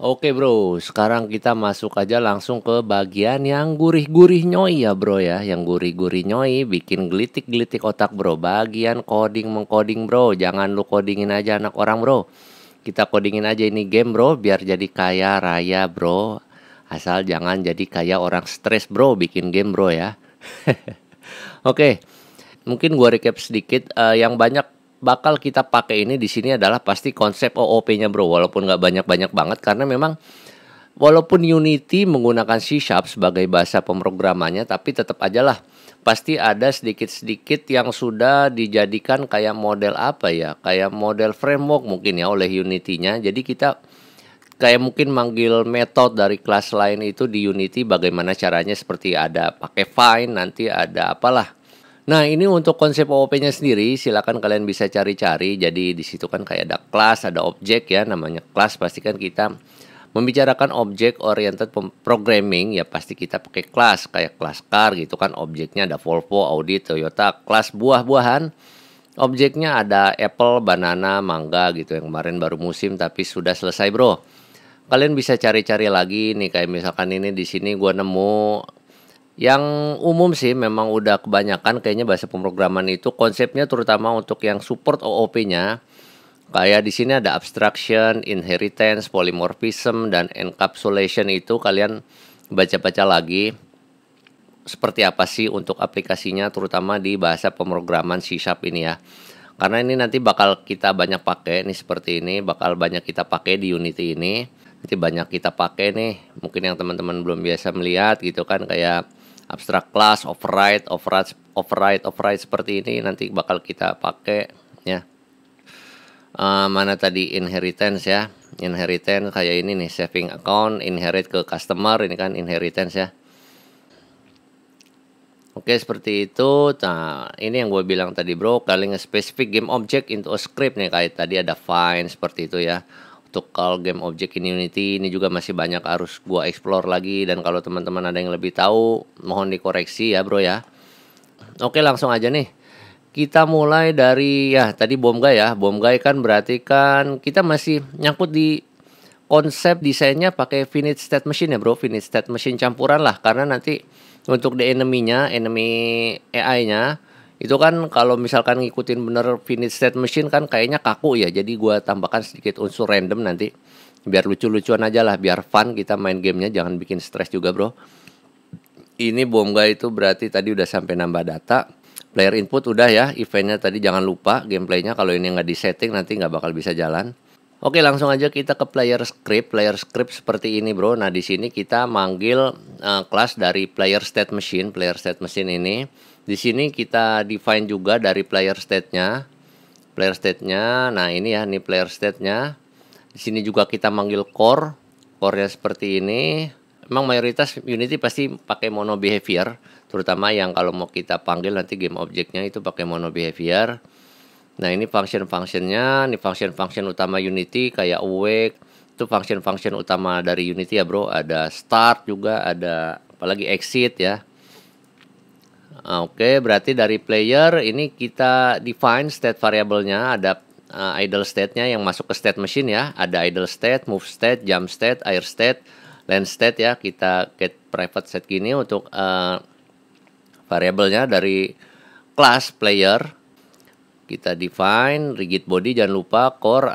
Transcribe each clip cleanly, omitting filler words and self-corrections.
Oke bro, sekarang kita masuk aja langsung ke bagian yang gurih-gurih nyoi ya bro ya. Yang gurih-gurih nyoi bikin gelitik-gelitik otak bro. Bagian coding mengcoding bro. Jangan lu codingin aja anak orang bro. Kita codingin aja ini game bro, biar jadi kaya raya bro. Asal jangan jadi kaya orang stres bro bikin game bro ya. Oke, mungkin gua recap sedikit. Yang banyak bakal kita pakai ini di sini adalah pasti konsep OOP-nya bro, walaupun nggak banyak-banyak banget karena memang walaupun Unity menggunakan C# sebagai bahasa pemrogramannya, tapi tetap aja lah pasti ada sedikit-sedikit yang sudah dijadikan kayak model apa ya, kayak model framework mungkin ya oleh Unity-nya. Jadi kita kayak mungkin manggil metode dari kelas lain itu di Unity, bagaimana caranya, seperti ada pakai find, nanti ada apalah. Nah, ini untuk konsep OOP-nya sendiri, silakan kalian bisa cari-cari. Jadi di situ kan kayak ada kelas, ada objek ya, namanya kelas. Pasti kan kita membicarakan objek oriented programming, ya pasti kita pakai kelas, kayak kelas car gitu kan, objeknya ada Volvo, Audi, Toyota. Kelas buah-buahan, objeknya ada apple, banana, mangga gitu, yang kemarin baru musim tapi sudah selesai bro. Kalian bisa cari-cari lagi nih, kayak misalkan ini di sini gua nemu yang umum sih, memang udah kebanyakan kayaknya bahasa pemrograman itu konsepnya, terutama untuk yang support OOP-nya. Kayak di sini ada abstraction, inheritance, polymorphism, dan encapsulation. Itu kalian baca-baca lagi seperti apa sih untuk aplikasinya, terutama di bahasa pemrograman C# ini ya. Karena ini nanti bakal kita banyak pakai nih, seperti ini bakal banyak kita pakai di Unity ini. Nanti banyak kita pakai nih, mungkin yang teman-teman belum biasa melihat gitu kan, kayak abstract class, override seperti ini nanti bakal kita pakai ya. Mana tadi inheritance ya, inheritance kayak ini nih, saving account, inherit ke customer, ini kan inheritance ya. Oke, seperti itu. Nah, ini yang gue bilang tadi bro, calling a specific game object into a script nih, kayak tadi ada find seperti itu ya. Untuk call game object in Unity ini juga masih banyak harus gua explore lagi, dan kalau teman-teman ada yang lebih tahu mohon dikoreksi ya bro ya. Oke, langsung aja nih. Kita mulai dari ya tadi bom guy ya. Bom guy kan berarti kan kita masih nyangkut di konsep desainnya pakai finite state machine ya bro. Finite state machine campuran lah, karena nanti untuk the enemy-nya, enemy AI-nya itu kan kalau misalkan ngikutin bener finite state machine kan kayaknya kaku ya. Jadi gua tambahkan sedikit unsur random nanti, biar lucu-lucuan aja lah, biar fun kita main gamenya, jangan bikin stres juga bro. Ini bom guy itu berarti tadi udah sampai nambah data. Player input udah ya, eventnya tadi jangan lupa, gameplaynya kalau ini nggak disetting nanti nggak bakal bisa jalan. Oke, langsung aja kita ke player script. Player script seperti ini bro. Nah, di sini kita manggil kelas dari player state machine. Player state machine ini, di sini kita define juga dari player state-nya. Player state-nya, nah ini ya, ini player state-nya. Di sini juga kita manggil core. Core-nya seperti ini. Memang mayoritas Unity pasti pakai mono behavior, terutama yang kalau mau kita panggil nanti game objeknya itu pakai mono behavior. Nah, ini function-functionnya, ini function-function utama Unity kayak awake, itu function-function utama dari Unity ya bro. Ada start juga, ada apalagi exit ya. Oke, berarti dari player ini kita define state variable-nya, ada idle state-nya yang masuk ke state machine ya. Ada idle state, move state, jump state, air state, land state ya. Kita get private set gini untuk variabelnya dari class player. Kita define rigid body, jangan lupa core,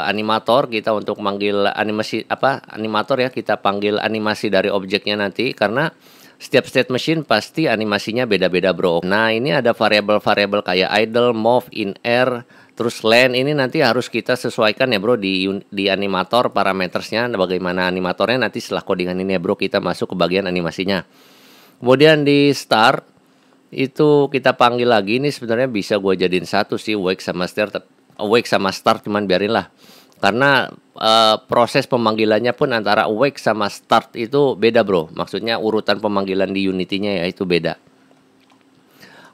animator kita untuk manggil animasi animator ya, kita panggil animasi dari objeknya nanti, karena setiap state machine pasti animasinya beda-beda bro. Nah, ini ada variabel-variabel kayak idle, move, in air, terus land, ini nanti harus kita sesuaikan ya bro di animator parametersnya. Bagaimana animatornya nanti setelah codingan ini ya bro, kita masuk ke bagian animasinya. Kemudian di start itu kita panggil lagi, ini sebenarnya bisa gue jadiin satu sih, wake sama start, cuman biarin lah, karena proses pemanggilannya pun antara awake sama start itu beda bro. Maksudnya urutan pemanggilan di Unity-nya ya itu beda.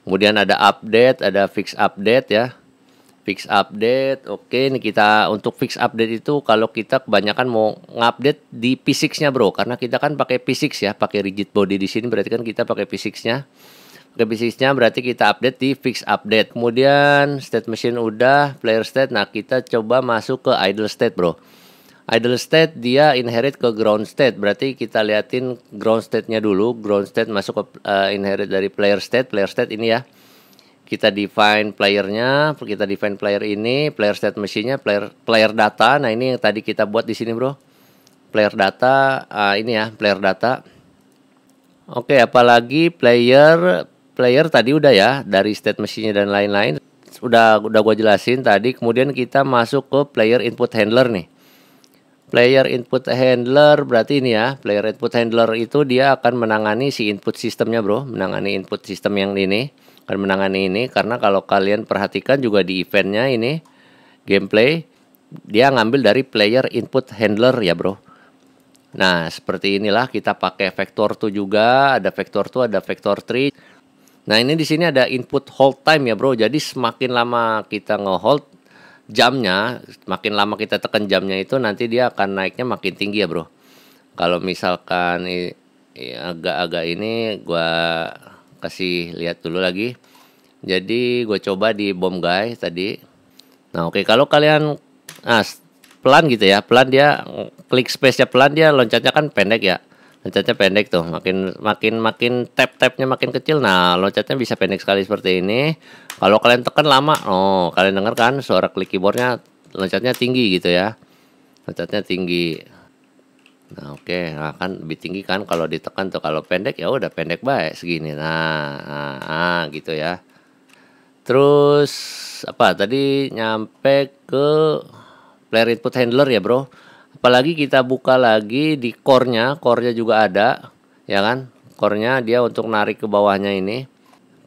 Kemudian ada update, ada fix update ya. Fix update, oke, ini kita untuk fix update itu kalau kita kebanyakan mau ngupdate di P6-nya bro, karena kita kan pakai P6 ya, pakai rigid body di sini, berarti kan kita pakai P6-nya. Pakai P6-nya berarti kita update di fix update. Kemudian state machine udah, player state. Nah, kita coba masuk ke idle state bro. Idle state dia inherit ke ground state. Berarti kita liatin ground state-nya dulu. Ground state masuk ke inherit dari player state. Player state ini ya. Kita define playernya, kita define player ini, player state machine-nya, player data. Nah, ini yang tadi kita buat di sini, Bro. Player data, ini ya, player data. Oke, apalagi player tadi udah ya, dari state machine-nya dan lain-lain. Udah gua jelasin tadi. Kemudian kita masuk ke player input handler nih. Player input handler berarti ini ya, player input handler itu dia akan menangani si input sistemnya, Bro. Menangani input sistem yang ini, akan menangani ini. Karena kalau kalian perhatikan juga di eventnya ini, gameplay, dia ngambil dari player input handler ya, Bro. Nah, seperti inilah kita pakai vector 2 juga, ada vector 2, ada vector 3. Nah, ini di sini ada input hold time ya, Bro. Jadi semakin lama kita nge-hold jamnya, makin lama kita tekan jamnya itu nanti dia akan naiknya makin tinggi ya, Bro. Kalau misalkan agak-agak ini gua kasih lihat dulu lagi. Jadi gue coba di bomb guy tadi. Nah, oke, kalau kalian pelan gitu ya, pelan dia klik space-nya pelan, dia loncatnya kan pendek ya. Loncatnya pendek tuh, makin tap-tapnya makin kecil. Nah, loncatnya bisa pendek sekali seperti ini. Kalau kalian tekan lama, oh, kalian dengar kan suara klik keyboardnya, loncatnya tinggi gitu ya. Loncatnya tinggi. Nah, oke, nah kan lebih tinggi kan kalau ditekan tuh. Kalau pendek ya udah pendek baik segini. Nah, gitu ya. Terus apa tadi nyampe ke player input handler ya, Bro. Apalagi kita buka lagi di core-nya juga ada, ya kan? Core-nya dia untuk narik ke bawahnya ini.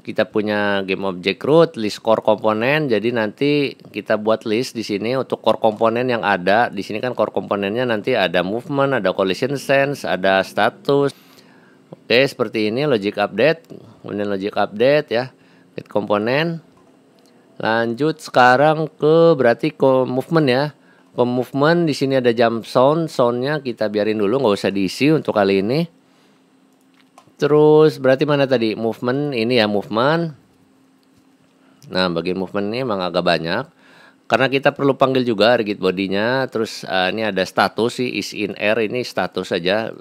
Kita punya game object root, list core komponen. Jadi nanti kita buat list di sini untuk core komponen yang ada. Di sini kan core komponennya nanti ada movement, ada collision sense, ada status. Oke, seperti ini logic update. Kemudian logic update ya. Get komponen. Lanjut sekarang ke berarti ke movement ya. Ke movement di sini ada jump soundnya kita biarin dulu, nggak usah diisi untuk kali ini. Terus berarti mana tadi movement ini ya, movement. Nah, bagian movement ini emang agak banyak karena kita perlu panggil juga rigid bodinya. Terus ini ada status sih, is in air, ini status saja,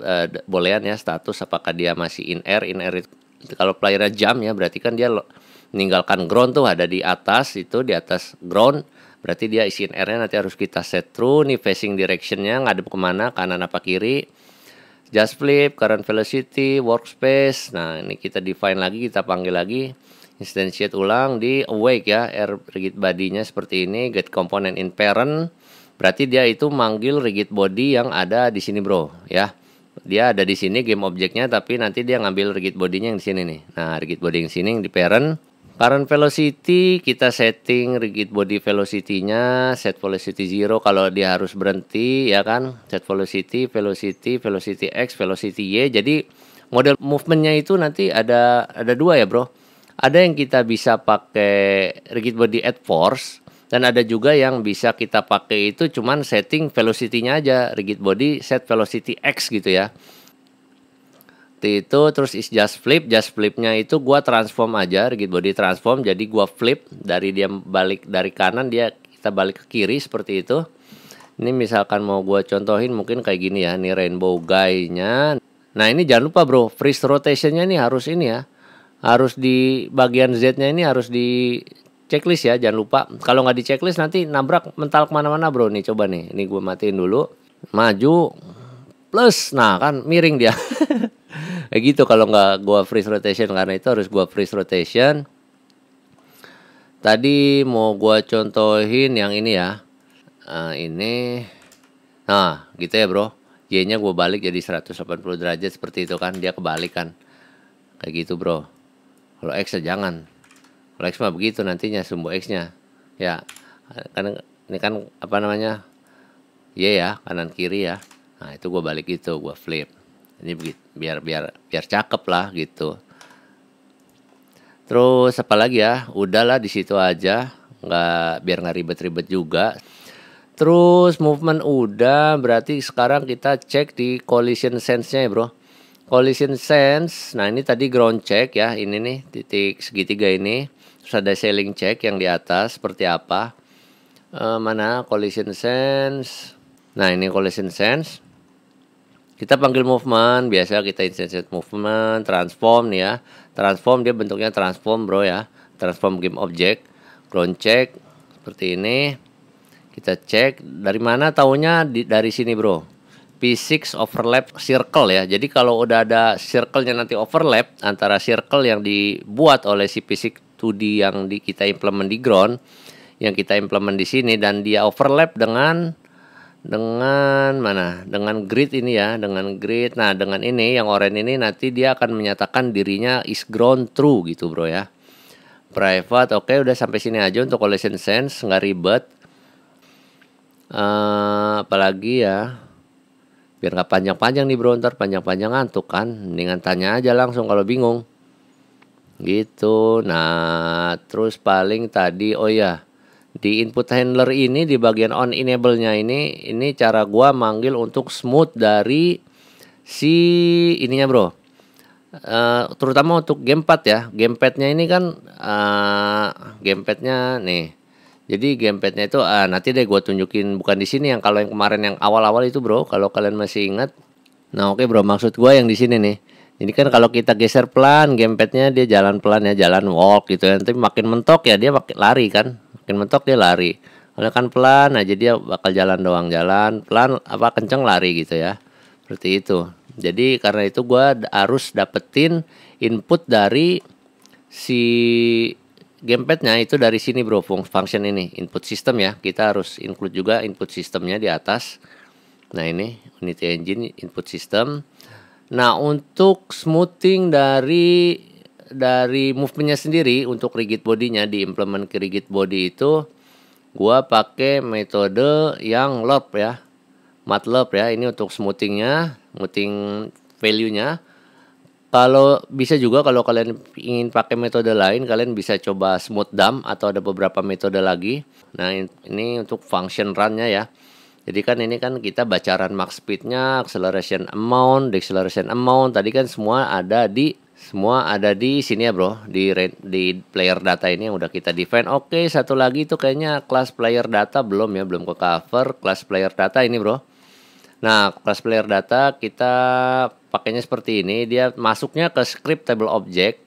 bolehan ya status apakah dia masih in air. In air itu, kalau playernya jump ya berarti kan dia meninggalkan ground tuh, ada di atas itu, di atas ground. Berarti dia isiin airnya nanti harus kita set true. Nih facing directionnya ngadep kemana, kanan apa kiri. Just flip, current velocity, workspace. Nah, ini kita define lagi, kita panggil lagi. Instantiate ulang di awake ya, air rigid body-nya seperti ini. Get component in parent. Berarti dia itu manggil rigid body yang ada di sini, Bro, ya. Dia ada di sini game objeknya, tapi nanti dia ngambil rigid body-nya yang di sini nih. Nah, rigid body yang sini yang di parent. Current velocity kita setting rigid body velocity-nya, set velocity 0 kalau dia harus berhenti ya kan. Set velocity X, velocity Y. Jadi model movement-nya itu nanti ada dua ya, Bro. Ada yang kita bisa pakai rigid body at force, dan ada juga yang bisa kita pakai itu cuman setting velocity-nya aja, rigid body set velocity X gitu ya. Itu terus is just flipnya itu gua transform aja, rigid body transform, jadi gua flip dari dia balik dari kanan, dia kita balik ke kiri seperti itu. Ini misalkan mau gua contohin mungkin kayak gini ya, nih rainbow guy-nya. Nah, ini jangan lupa, Bro, freeze rotation-nya nih harus ini ya, harus di bagian Z-nya ini harus di checklist ya, jangan lupa. Kalau nggak di checklist nanti nabrak mental kemana-mana, Bro. Nih coba nih, ini gua matiin dulu, maju plus, nah kan miring dia. Kayak gitu kalau nggak gua freeze rotation, karena itu harus gua freeze rotation. Tadi mau gua contohin yang ini ya, ini, nah gitu ya, Bro. Y-nya gua balik jadi 180 derajat seperti itu kan, dia kebalik kan, kayak gitu, Bro. Kalau X jangan, kalau X mah begitu nantinya sumbu X-nya ya, kan ini kan apa namanya, Y ya, kanan kiri ya. Nah, itu gua balik gitu, gua flip. Ini begitu, biar cakep lah gitu. Terus apa lagi ya? Udahlah di situ aja, biar nggak ribet-ribet juga. Terus movement udah, berarti sekarang kita cek di collision sense-nya ya, Bro. Collision sense, nah ini tadi ground check ya, ini nih titik segitiga ini. Terus ada sailing check yang di atas seperti apa? Mana collision sense? Nah ini collision sense. Kita panggil movement, biasa kita instantiate movement, transform nih ya. Transform dia bentuknya transform bro ya. Transform game object. Ground check seperti ini. Kita cek dari mana taunya dari sini bro. P6 overlap circle ya. Jadi kalau udah ada circle-nya nanti overlap antara circle yang dibuat oleh si P6 2D yang kita implement di ground, yang kita implement di sini, dan dia overlap dengan mana? Dengan grid ini ya, dengan grid. Nah, dengan ini yang oranye ini nanti dia akan menyatakan dirinya is ground true gitu bro ya. Private, oke, udah sampai sini aja untuk collision sense, nggak ribet. Apalagi ya, biar nggak panjang-panjang nih bro, ntar panjang-panjang ngantuk kan, mendingan tanya aja langsung kalau bingung gitu. Nah terus paling tadi, oh ya, di input handler ini di bagian on enable nya ini cara gua manggil untuk smooth dari si ininya bro. Terutama untuk gamepad ya, gamepadnya ini kan gamepadnya nih. Jadi gamepadnya itu nanti deh gue tunjukin, bukan di sini, yang kalau yang kemarin yang awal-awal itu bro, kalau kalian masih ingat. Nah oke bro, maksud gue yang di sini nih. Jadi kan kalau kita geser pelan, gamepadnya dia jalan pelan ya, jalan walk gitu ya. Nanti makin mentok ya dia makin lari kan, makin mentok dia lari. Kalau kan pelan, nah jadi dia bakal jalan doang, jalan pelan apa kenceng lari gitu ya. Seperti itu. Jadi karena itu gue harus dapetin input dari si gamepadnya itu dari sini bro, function ini input system ya. Kita harus include juga input sistemnya di atas. Nah ini Unity Engine input system. Nah untuk smoothing dari movementnya sendiri, untuk rigid bodinya diimplement ke rigid body itu gua pakai metode yang LURP ya, MATLAB ya. Ini untuk smoothingnya, smoothing value-nya. Kalau bisa juga kalau kalian ingin pakai metode lain, kalian bisa coba smooth dump atau ada beberapa metode lagi. Nah ini untuk function run-nya ya. Jadi kan ini kan kita baca run max speed-nya, acceleration amount, deceleration amount. Tadi kan semua ada di sini ya bro, di player data ini yang udah kita define. Oke, satu lagi itu kayaknya class player data belum ya, belum ke cover class player data ini bro. Nah, class player data kita pakainya seperti ini. Dia masuknya ke script table object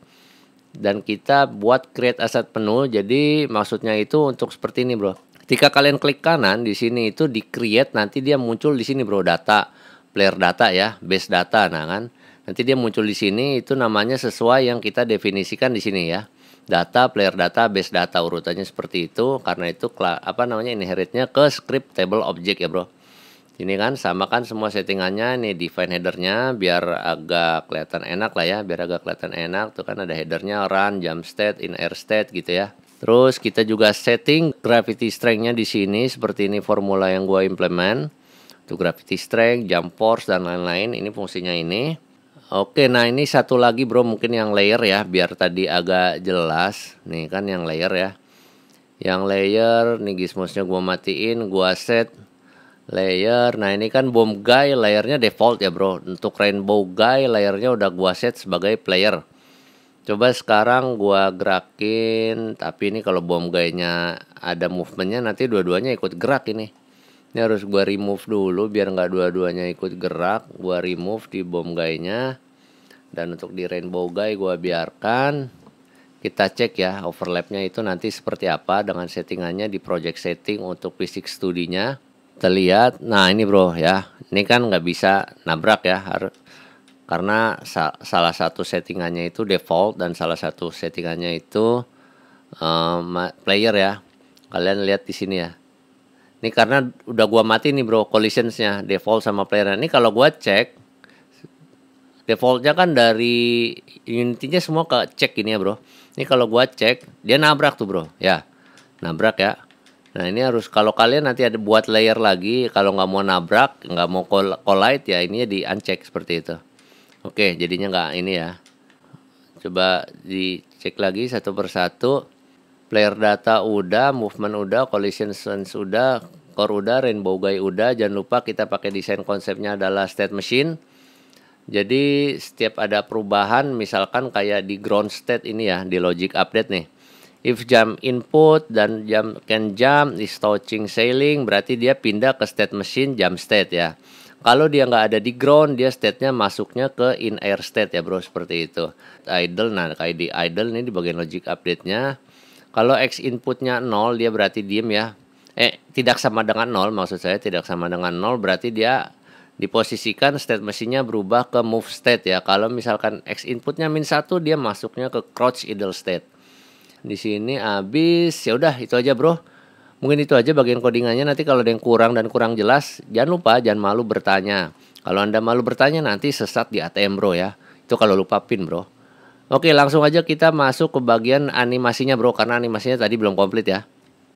dan kita buat create asset penuh. Jadi maksudnya itu untuk seperti ini, bro. Ketika kalian klik kanan di sini itu di create, nanti dia muncul di sini, bro, data, player data ya, base data. Nah, kan nanti dia muncul di sini, itu namanya sesuai yang kita definisikan di sini ya. Data, player data, base data, urutannya seperti itu. Karena itu inheritnya ke script table object ya, bro. Ini kan sama kan semua settingannya, nih define headernya biar agak kelihatan enak lah ya, biar agak kelihatan enak. Tuh kan ada headernya run, jump state, in air state gitu ya. Terus kita juga setting gravity strength-nya di sini seperti ini, formula yang gua implement. Tuh gravity strength, jump force dan lain-lain, ini fungsinya ini. Oke, nah ini satu lagi bro, mungkin yang layer ya, biar tadi agak jelas. Nih kan yang layer ya. Yang layer, nih gizmosnya gua matiin, gua set layer. Nah ini kan bomb guy layernya default ya bro. Untuk rainbow guy layernya udah gua set sebagai player. Coba sekarang gua gerakin, tapi ini kalau bomb guy-nya ada movementnya nanti dua-duanya ikut gerak ini. Ini harus gua remove dulu biar nggak dua-duanya ikut gerak. Gua remove di bomb guy-nya. Dan untuk di rainbow guy gua biarkan. Kita cek ya overlapnya itu nanti seperti apa dengan settingannya di project setting untuk P6 2D-nya. Kita lihat, nah ini bro ya, ini kan nggak bisa nabrak ya, karena salah satu settingannya itu default dan salah satu settingannya itu player ya. Kalian lihat di sini ya. Ini karena udah gua mati nih bro collisionsnya default sama player. Ini kalau gua cek defaultnya kan dari Unity-nya semua ke cek ini ya bro. Ini kalau gua cek dia nabrak tuh bro ya, nabrak ya. Nah ini harus, kalau kalian nanti ada buat layer lagi, kalau nggak mau nabrak, nggak mau collide ya, ininya di uncheck seperti itu. Oke, jadinya nggak ini ya. Coba dicek lagi satu persatu. Player data udah, movement udah, collision sense udah, core udah, rainbow guy udah. Jangan lupa kita pakai desain konsepnya adalah state machine. Jadi setiap ada perubahan, misalkan kayak di ground state ini ya, di logic update nih. If jump input dan jump is touching ceiling, berarti dia pindah ke state machine jump state ya. Kalau dia nggak ada di ground, dia state-nya masuknya ke in air state ya bro, seperti itu. Idle, nah kayak di idle ini di bagian logic update-nya. Kalau X inputnya 0, dia berarti diem ya. Tidak sama dengan 0, maksud saya tidak sama dengan 0, berarti dia diposisikan state mesinnya berubah ke move state ya. Kalau misalkan X inputnya -1, dia masuknya ke crouch idle state. Di sini habis, ya udah itu aja bro. Mungkin itu aja bagian codingannya. Nanti kalau ada yang kurang dan kurang jelas, jangan lupa, jangan malu bertanya. Kalau Anda malu bertanya, nanti sesat di ATM bro ya. Itu kalau lupa pin bro. Oke, langsung aja kita masuk ke bagian animasinya bro, karena animasinya tadi belum komplit ya.